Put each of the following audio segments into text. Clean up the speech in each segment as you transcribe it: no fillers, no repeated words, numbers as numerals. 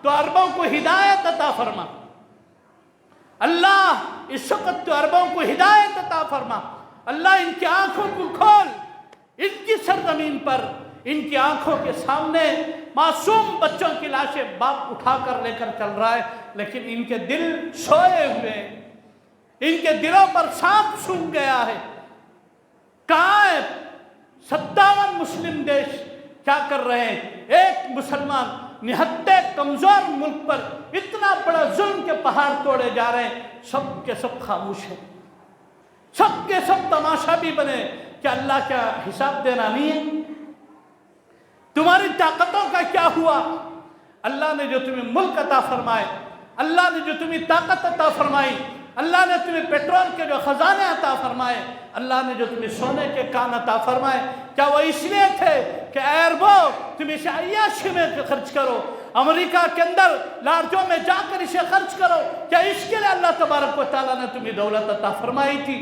تو عربوں کو ہدایت عطا فرما، اللہ اس وقت تو عربوں کو ہدایت عطا فرما، اللہ ان کی آنکھوں کو کھول، ان کی سرزمین پر ان کی آنکھوں کے سامنے معصوم بچوں کی لاشیں باپ اٹھا کر لے کر چل رہا ہے، لیکن ان کے دل سوئے ہوئے ہیں، ان کے دلوں پر سانپ سونگھ گیا ہے۔ کہاں ہے 57 مسلم دیش کیا کر رہے ہیں؟ ایک مسلمان نہتے کمزور ملک پر اتنا بڑا ظلم کے پہاڑ توڑے جا رہے ہیں، سب کے سب خاموش ہیں، سب کے سب تماشا بھی بنے۔ کیا اللہ کا حساب دینا نہیں ہے؟ تمہاری طاقتوں کا کیا ہوا؟ اللہ نے جو تمہیں ملک عطا فرمائے، اللہ نے جو تمہیں طاقت عطا فرمائی، اللہ نے تمہیں پیٹرول کے جو خزانے عطا فرمائے، اللہ نے جو تمہیں سونے کے کان عطا فرمائے، کیا وہ اس لیے تھے کہ اے عربو تم اسے عیاشی میں خرچ کرو، امریکہ کے اندر لاڈجوں میں جا کر اسے خرچ کرو؟ کیا اس کے لیے اللہ تبارک و تعالیٰ نے تمہیں دولت عطا فرمائی تھی؟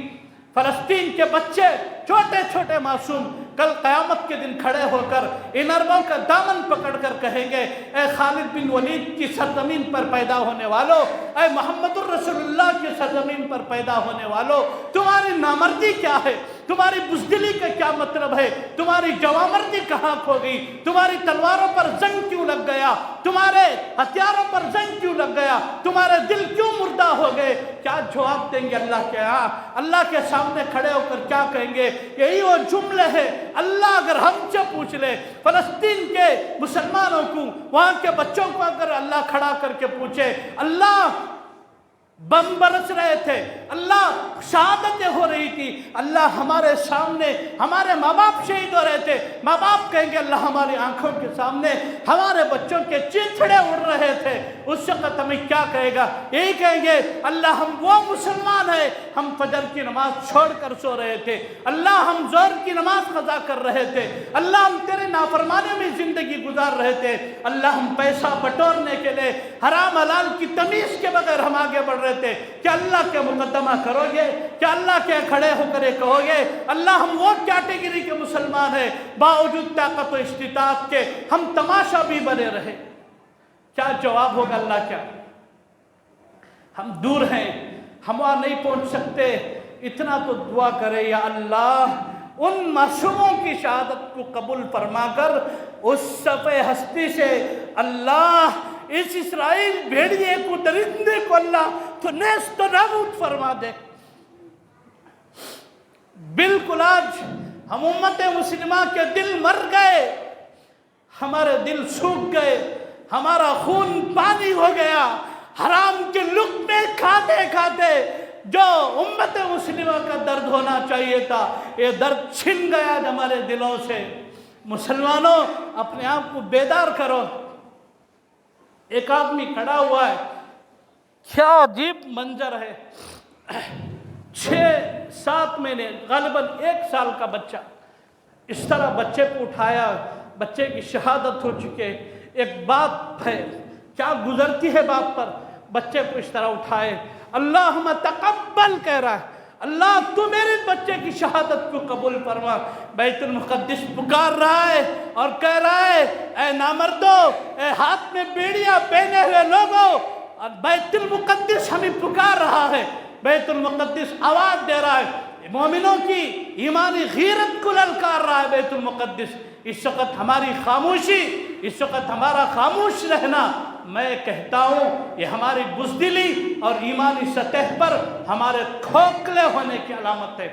فلسطین کے بچے چھوٹے چھوٹے معصوم کل قیامت کے دن کھڑے ہو کر ان عربوں کا دامن پکڑ کر کہیں گے، اے خالد بن ولید کی سرزمین پر پیدا ہونے والوں، اے محمد الرسول اللہ کی سرزمین پر پیدا ہونے والوں، تمہاری نامردی کیا ہے؟ تمہاری بزدلی کا کیا مطلب ہے؟ تمہاری جوامردی کہاں کھو گئی؟ تمہاری تلواروں پر زنگ کیوں لگ گیا؟ تمہارے ہتھیاروں پر زنگ کیوں لگ گیا؟ تمہارے دل کیوں مردہ ہو گئے؟ کیا جواب دیں گے اللہ کے ہاں؟ اللہ کے سامنے کھڑے ہو کر کیا کہیں گے؟ یہی وہ جملے ہیں۔ اللہ اگر ہم سے پوچھ لے، فلسطین کے مسلمانوں کو، وہاں کے بچوں کو اگر اللہ کھڑا کر کے پوچھے، اللہ بم برس رہے تھے، اللہ شہادتیں ہو رہی تھی، اللہ ہمارے سامنے ہمارے ماں باپ شہید ہو رہے تھے، ماں باپ کہیں گے اللہ ہماری آنکھوں کے سامنے ہمارے بچوں کے چیچڑے اڑ رہے تھے، اس وقت ہمیں کیا کہے گا؟ یہی کہیں گے اللہ ہم وہ مسلمان ہیں، ہم فجر کی نماز چھوڑ کر سو رہے تھے، اللہ ہم ظہر کی نماز قضا کر رہے تھے، اللہ ہم تیرے نافرمانی میں زندگی گزار رہے تھے، اللہ ہم پیسہ بٹورنے کے لیے حرام حلال کی تمیز کے بغیر ہم آگے بڑھ رہے تھے، کیا اللہ کے مقدمہ کرو گے؟ کیا اللہ کے کھڑے ہو کر کہو گے اللہ ہم وہ کیٹیگری کے مسلمان ہیں باوجود طاقت و استطاعت کے ہم تماشا بھی بنے رہے؟ کیا جواب ہوگا اللہ کیا؟ ہم دور ہیں، ہم وہاں نہیں پہنچ سکتے، اتنا تو دعا کرے یا اللہ ان معصوموں کی شہادت کو قبول فرما کر اس صفحے ہستی سے اللہ اس اسرائیل بھیڑیے کو، درندے کو اللہ تو نیست و نابود فرما دے۔ بالکل آج ہم امت مسلمہ کے دل مر گئے، ہمارے دل سوکھ گئے، ہمارا خون پانی ہو گیا، حرام کے لقمے کھاتے کھاتے جو امت مسلمہ کا درد ہونا چاہیے تھا، یہ درد چھن گیا ہمارے دلوں سے۔ مسلمانوں اپنے آپ کو بیدار کرو۔ ایک آدمی کھڑا ہوا ہے، کیا عجیب منظر ہے، 6-7 مہینے غالباً 1 سال کا بچہ، اس طرح بچے کو اٹھایا، بچے کی شہادت ہو چکے، ایک باپ ہے، کیا گزرتی ہے باپ پر، بچے کو اس طرح اٹھائے، اللہم تقبل کہہ رہا ہے، اللہ تو میرے بچے کی شہادت کو قبول فرما۔ بیت المقدس پکار رہا ہے اور کہہ رہا ہے اے نامردو، اے ہاتھ میں بیڑیاں پہنے ہوئے لوگوں، اور بیت المقدس ہمیں پکار رہا ہے، بیت المقدس آواز دے رہا ہے، مومنوں کی ایمانی غیرت کو للکار رہا ہے بیت المقدس۔ اس وقت ہماری خاموشی، اس وقت ہمارا خاموش رہنا، میں کہتا ہوں یہ ہماری بزدلی اور ایمانی سطح پر ہمارے کھوکھلے ہونے کی علامت ہے۔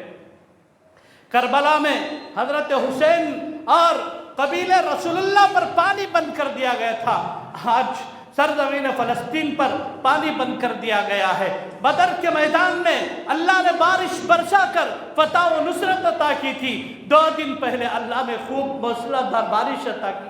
کربلا میں حضرت حسین اور قبیل رسول اللہ پر پانی بند کر دیا گیا تھا، آج سرزمین فلسطین پر پانی بند کر دیا گیا ہے۔ بدر کے میدان میں اللہ نے بارش برسا کر فتح و نصرت عطا کی تھی، 2 دن پہلے اللہ نے خوب موسلادھار بارش عطا کی۔